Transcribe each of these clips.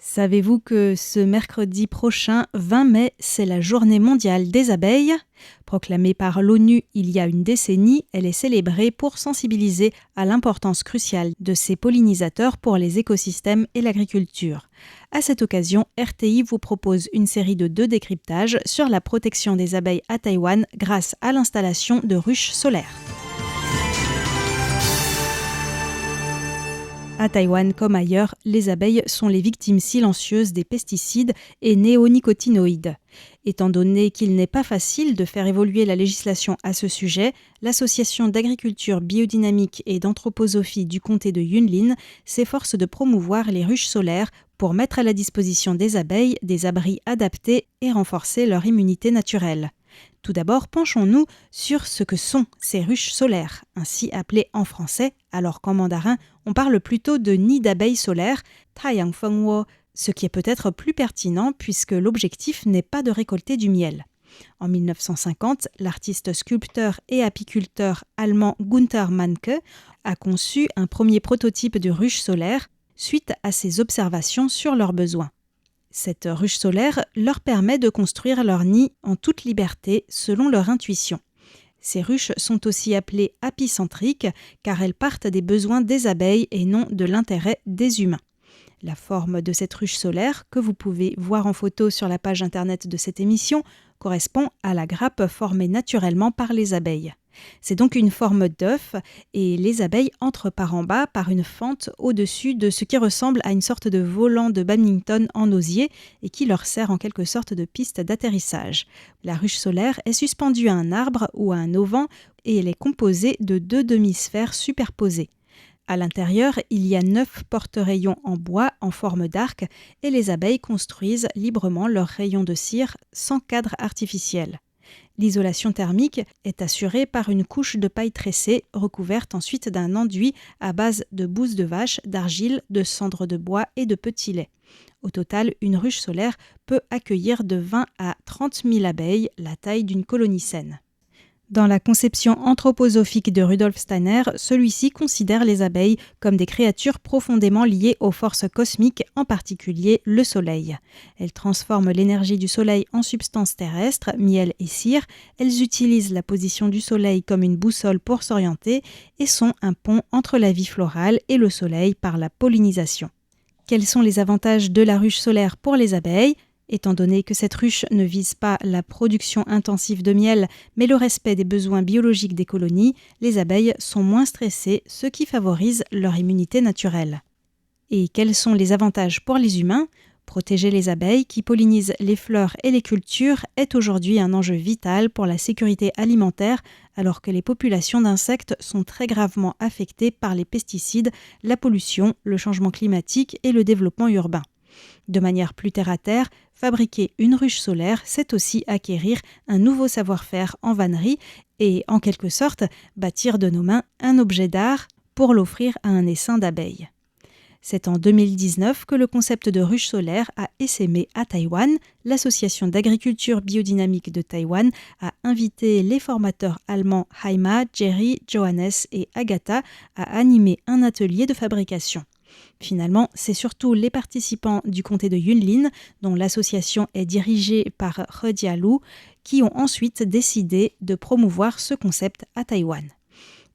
Savez-vous que ce mercredi prochain, 20 mai, c'est la journée mondiale des abeilles ? Proclamée par l'ONU il y a une décennie, elle est célébrée pour sensibiliser à l'importance cruciale de ces pollinisateurs pour les écosystèmes et l'agriculture. À cette occasion, RTI vous propose une série de 2 décryptages sur la protection des abeilles à Taïwan grâce à l'installation de ruches solaires. À Taïwan comme ailleurs, les abeilles sont les victimes silencieuses des pesticides et néonicotinoïdes. Étant donné qu'il n'est pas facile de faire évoluer la législation à ce sujet, l'Association d'agriculture biodynamique et d'anthroposophie du comté de Yunlin s'efforce de promouvoir les ruches solaires pour mettre à la disposition des abeilles des abris adaptés et renforcer leur immunité naturelle. Tout d'abord, penchons-nous sur ce que sont ces ruches solaires, ainsi appelées en français, alors qu'en mandarin, on parle plutôt de nid d'abeilles solaires, taiyangfengwo, ce qui est peut-être plus pertinent puisque l'objectif n'est pas de récolter du miel. En 1950, l'artiste sculpteur et apiculteur allemand Gunther Mannke a conçu un premier prototype de ruche solaire suite à ses observations sur leurs besoins. Cette ruche solaire leur permet de construire leur nid en toute liberté selon leur intuition. Ces ruches sont aussi appelées apicentriques car elles partent des besoins des abeilles et non de l'intérêt des humains. La forme de cette ruche solaire, que vous pouvez voir en photo sur la page internet de cette émission, correspond à la grappe formée naturellement par les abeilles. C'est donc une forme d'œuf et les abeilles entrent par en bas par une fente au-dessus de ce qui ressemble à une sorte de volant de badminton en osier et qui leur sert en quelque sorte de piste d'atterrissage. La ruche solaire est suspendue à un arbre ou à un auvent et elle est composée de 2 demi-sphères superposées. À l'intérieur, il y a 9 porte-rayons en bois en forme d'arc et les abeilles construisent librement leurs rayons de cire sans cadre artificiel. L'isolation thermique est assurée par une couche de paille tressée recouverte ensuite d'un enduit à base de bouse de vache, d'argile, de cendres de bois et de petits laits. Au total, une ruche solaire peut accueillir de 20 à 30 000 abeilles, la taille d'une colonie saine. Dans la conception anthroposophique de Rudolf Steiner, celui-ci considère les abeilles comme des créatures profondément liées aux forces cosmiques, en particulier le Soleil. Elles transforment l'énergie du Soleil en substance terrestre, miel et cire. Elles utilisent la position du Soleil comme une boussole pour s'orienter et sont un pont entre la vie florale et le Soleil par la pollinisation. Quels sont les avantages de la ruche solaire pour les abeilles ? Étant donné que cette ruche ne vise pas la production intensive de miel, mais le respect des besoins biologiques des colonies, les abeilles sont moins stressées, ce qui favorise leur immunité naturelle. Et quels sont les avantages pour les humains ? Protéger les abeilles qui pollinisent les fleurs et les cultures est aujourd'hui un enjeu vital pour la sécurité alimentaire, alors que les populations d'insectes sont très gravement affectées par les pesticides, la pollution, le changement climatique et le développement urbain. De manière plus terre-à-terre, fabriquer une ruche solaire, c'est aussi acquérir un nouveau savoir-faire en vannerie et, en quelque sorte, bâtir de nos mains un objet d'art pour l'offrir à un essaim d'abeilles. C'est en 2019 que le concept de ruche solaire a essaimé à Taïwan. L'Association d'agriculture biodynamique de Taïwan a invité les formateurs allemands Haima, Jerry, Johannes et Agatha à animer un atelier de fabrication. Finalement, c'est surtout les participants du comté de Yunlin, dont l'association est dirigée par He Jialu, qui ont ensuite décidé de promouvoir ce concept à Taïwan.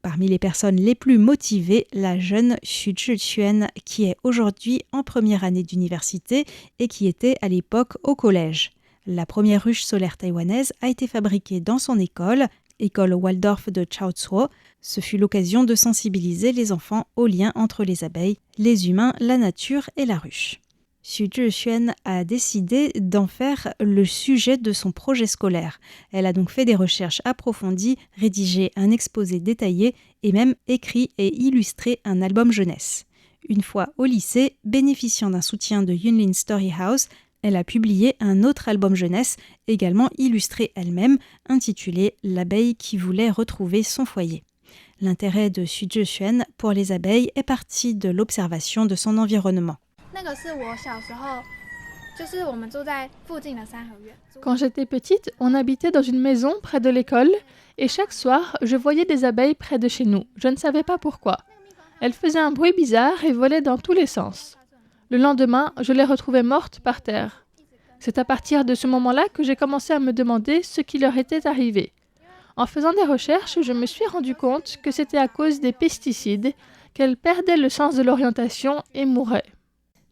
Parmi les personnes les plus motivées, la jeune Xu Zhixuan, qui est aujourd'hui en première année d'université et qui était à l'époque au collège. La première ruche solaire taïwanaise a été fabriquée dans son école Waldorf de Chaozhou. Ce fut l'occasion de sensibiliser les enfants aux liens entre les abeilles, les humains, la nature et la ruche. Xu Zhixuan a décidé d'en faire le sujet de son projet scolaire. Elle a donc fait des recherches approfondies, rédigé un exposé détaillé et même écrit et illustré un album jeunesse. Une fois au lycée, bénéficiant d'un soutien de Yunlin Story House, elle a publié un autre album jeunesse, également illustré elle-même, intitulé « L'abeille qui voulait retrouver son foyer ». L'intérêt de Xu Zhixuan pour les abeilles est parti de l'observation de son environnement. Quand j'étais petite, on habitait dans une maison près de l'école et chaque soir, je voyais des abeilles près de chez nous. Je ne savais pas pourquoi. Elles faisaient un bruit bizarre et volaient dans tous les sens. Le lendemain, je les retrouvais mortes par terre. C'est à partir de ce moment-là que j'ai commencé à me demander ce qui leur était arrivé. En faisant des recherches, je me suis rendu compte que c'était à cause des pesticides qu'elles perdaient le sens de l'orientation et mouraient.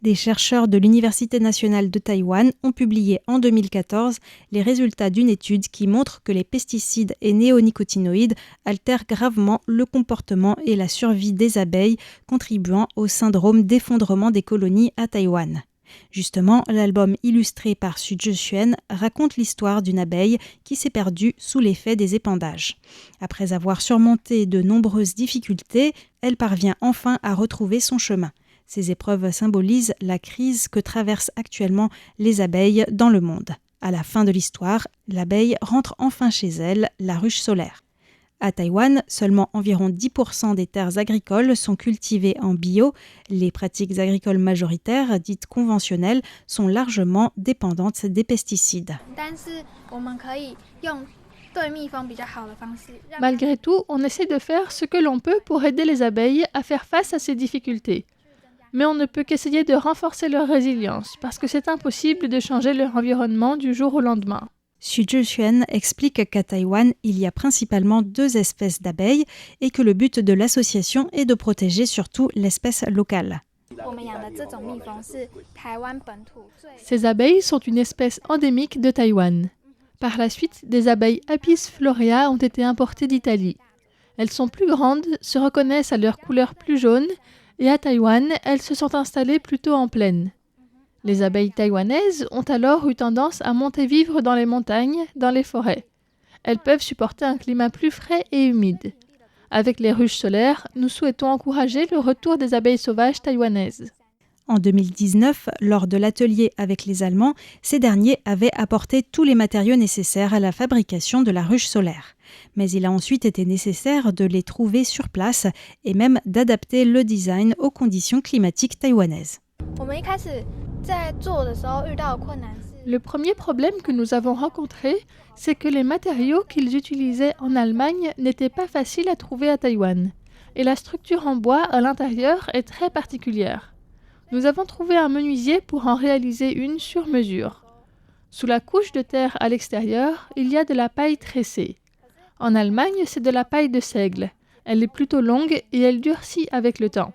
Des chercheurs de l'Université nationale de Taïwan ont publié en 2014 les résultats d'une étude qui montre que les pesticides et néonicotinoïdes altèrent gravement le comportement et la survie des abeilles, contribuant au syndrome d'effondrement des colonies à Taïwan. Justement, l'album illustré par Xu Zhixuan raconte l'histoire d'une abeille qui s'est perdue sous l'effet des épandages. Après avoir surmonté de nombreuses difficultés, elle parvient enfin à retrouver son chemin. Ces épreuves symbolisent la crise que traversent actuellement les abeilles dans le monde. À la fin de l'histoire, l'abeille rentre enfin chez elle, la ruche solaire. À Taïwan, seulement environ 10% des terres agricoles sont cultivées en bio. Les pratiques agricoles majoritaires, dites conventionnelles, sont largement dépendantes des pesticides. Malgré tout, on essaie de faire ce que l'on peut pour aider les abeilles à faire face à ces difficultés. Mais on ne peut qu'essayer de renforcer leur résilience, parce que c'est impossible de changer leur environnement du jour au lendemain. Xu Zhixuan explique qu'à Taïwan, il y a principalement 2 espèces d'abeilles et que le but de l'association est de protéger surtout l'espèce locale. Ces abeilles sont une espèce endémique de Taïwan. Par la suite, des abeilles Apis florea ont été importées d'Italie. Elles sont plus grandes, se reconnaissent à leur couleur plus jaune, et à Taïwan, elles se sont installées plutôt en plaine. Les abeilles taïwanaises ont alors eu tendance à monter vivre dans les montagnes, dans les forêts. Elles peuvent supporter un climat plus frais et humide. Avec les ruches solaires, nous souhaitons encourager le retour des abeilles sauvages taïwanaises. En 2019, lors de l'atelier avec les Allemands, ces derniers avaient apporté tous les matériaux nécessaires à la fabrication de la ruche solaire. Mais il a ensuite été nécessaire de les trouver sur place et même d'adapter le design aux conditions climatiques taïwanaises. Le premier problème que nous avons rencontré, c'est que les matériaux qu'ils utilisaient en Allemagne n'étaient pas faciles à trouver à Taïwan. Et la structure en bois à l'intérieur est très particulière. Nous avons trouvé un menuisier pour en réaliser une sur mesure. Sous la couche de terre à l'extérieur, il y a de la paille tressée. En Allemagne, c'est de la paille de seigle. Elle est plutôt longue et elle durcit avec le temps.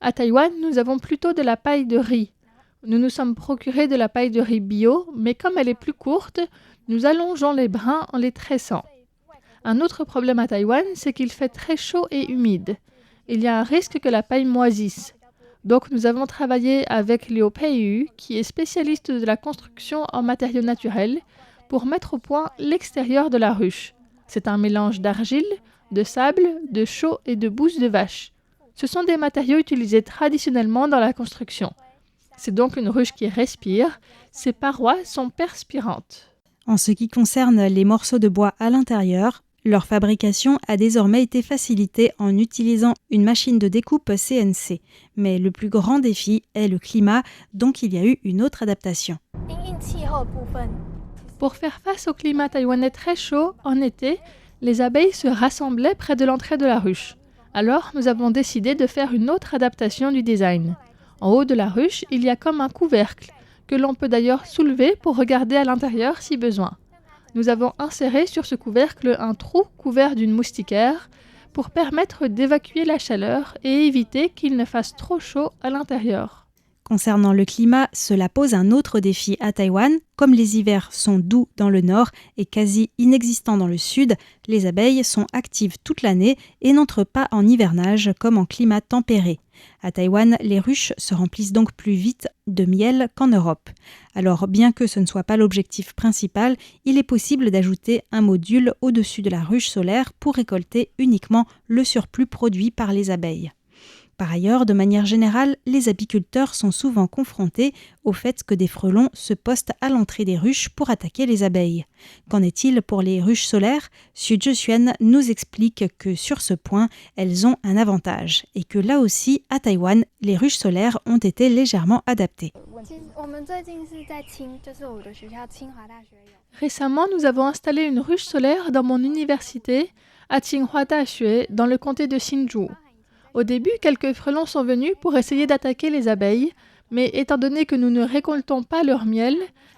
À Taïwan, nous avons plutôt de la paille de riz. Nous nous sommes procuré de la paille de riz bio, mais comme elle est plus courte, nous allongeons les brins en les tressant. Un autre problème à Taïwan, c'est qu'il fait très chaud et humide. Il y a un risque que la paille moisisse. Donc nous avons travaillé avec Liu Peiyu, qui est spécialiste de la construction en matériaux naturels, pour mettre au point l'extérieur de la ruche. C'est un mélange d'argile, de sable, de chaux et de bouse de vache. Ce sont des matériaux utilisés traditionnellement dans la construction. C'est donc une ruche qui respire, ses parois sont perspirantes. En ce qui concerne les morceaux de bois à l'intérieur, leur fabrication a désormais été facilitée en utilisant une machine de découpe CNC. Mais le plus grand défi est le climat, donc il y a eu une autre adaptation. Pour faire face au climat taïwanais très chaud, en été, les abeilles se rassemblaient près de l'entrée de la ruche. Alors, nous avons décidé de faire une autre adaptation du design. En haut de la ruche, il y a comme un couvercle, que l'on peut d'ailleurs soulever pour regarder à l'intérieur si besoin. Nous avons inséré sur ce couvercle un trou couvert d'une moustiquaire pour permettre d'évacuer la chaleur et éviter qu'il ne fasse trop chaud à l'intérieur. Concernant le climat, cela pose un autre défi à Taïwan. Comme les hivers sont doux dans le nord et quasi inexistants dans le sud, les abeilles sont actives toute l'année et n'entrent pas en hivernage comme en climat tempéré. À Taïwan, les ruches se remplissent donc plus vite de miel qu'en Europe. Alors, bien que ce ne soit pas l'objectif principal, il est possible d'ajouter un module au-dessus de la ruche solaire pour récolter uniquement le surplus produit par les abeilles. Par ailleurs, de manière générale, les apiculteurs sont souvent confrontés au fait que des frelons se postent à l'entrée des ruches pour attaquer les abeilles. Qu'en est-il pour les ruches solaires ? Xu Zhixuan nous explique que sur ce point, elles ont un avantage et que là aussi, à Taïwan, les ruches solaires ont été légèrement adaptées. Récemment, nous avons installé une ruche solaire dans mon université, à Tsinghua Daxue, dans le comté de Hsinchu. Au début, quelques frelons sont venus pour essayer d'attaquer les abeilles, Mais étant donné que nous ne récoltons pas leur miel,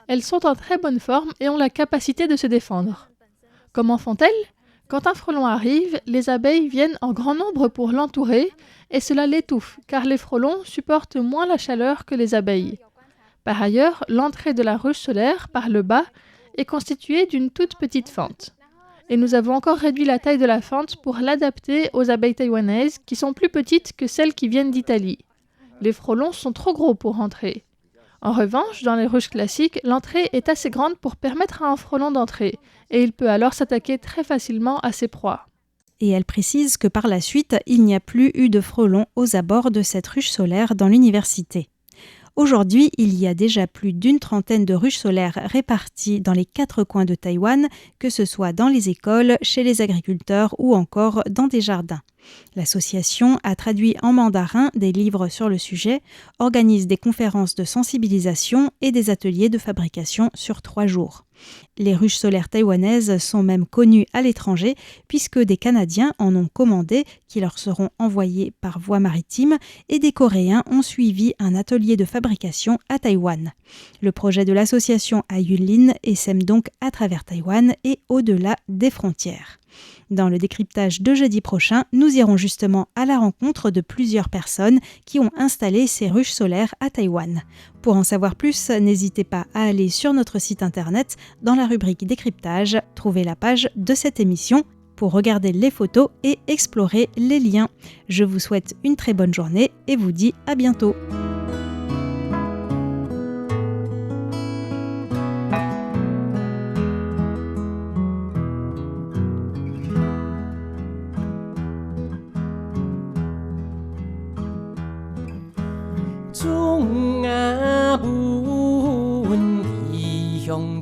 elles sont en très bonne forme et ont la capacité de se défendre. Comment font-elles ? Quand un frelon arrive, les abeilles viennent en grand nombre pour l'entourer et cela l'étouffe car les frelons supportent moins la chaleur que les abeilles. Par ailleurs, l'entrée de la ruche solaire, par le bas, est constituée d'une toute petite fente. Et nous avons encore réduit la taille de la fente pour l'adapter aux abeilles taïwanaises qui sont plus petites que celles qui viennent d'Italie. Les frelons sont trop gros pour entrer. En revanche, dans les ruches classiques, l'entrée est assez grande pour permettre à un frelon d'entrer, et il peut alors s'attaquer très facilement à ses proies. Et elle précise que par la suite, il n'y a plus eu de frelons aux abords de cette ruche solaire dans l'université. Aujourd'hui, il y a déjà plus d'une trentaine de ruches solaires réparties dans les 4 coins de Taïwan, que ce soit dans les écoles, chez les agriculteurs ou encore dans des jardins. L'association a traduit en mandarin des livres sur le sujet, organise des conférences de sensibilisation et des ateliers de fabrication sur 3 jours. Les ruches solaires taïwanaises sont même connues à l'étranger puisque des Canadiens en ont commandé qui leur seront envoyés par voie maritime et des Coréens ont suivi un atelier de fabrication à Taïwan. Le projet de l'association à Yunlin essaime donc à travers Taïwan et au-delà des frontières. Dans le décryptage de jeudi prochain, nous irons justement à la rencontre de plusieurs personnes qui ont installé ces ruches solaires à Taïwan. Pour en savoir plus, n'hésitez pas à aller sur notre site internet, dans la rubrique décryptage, trouver la page de cette émission pour regarder les photos et explorer les liens. Je vous souhaite une très bonne journée et vous dis à bientôt. Trung Á buồn thì hồng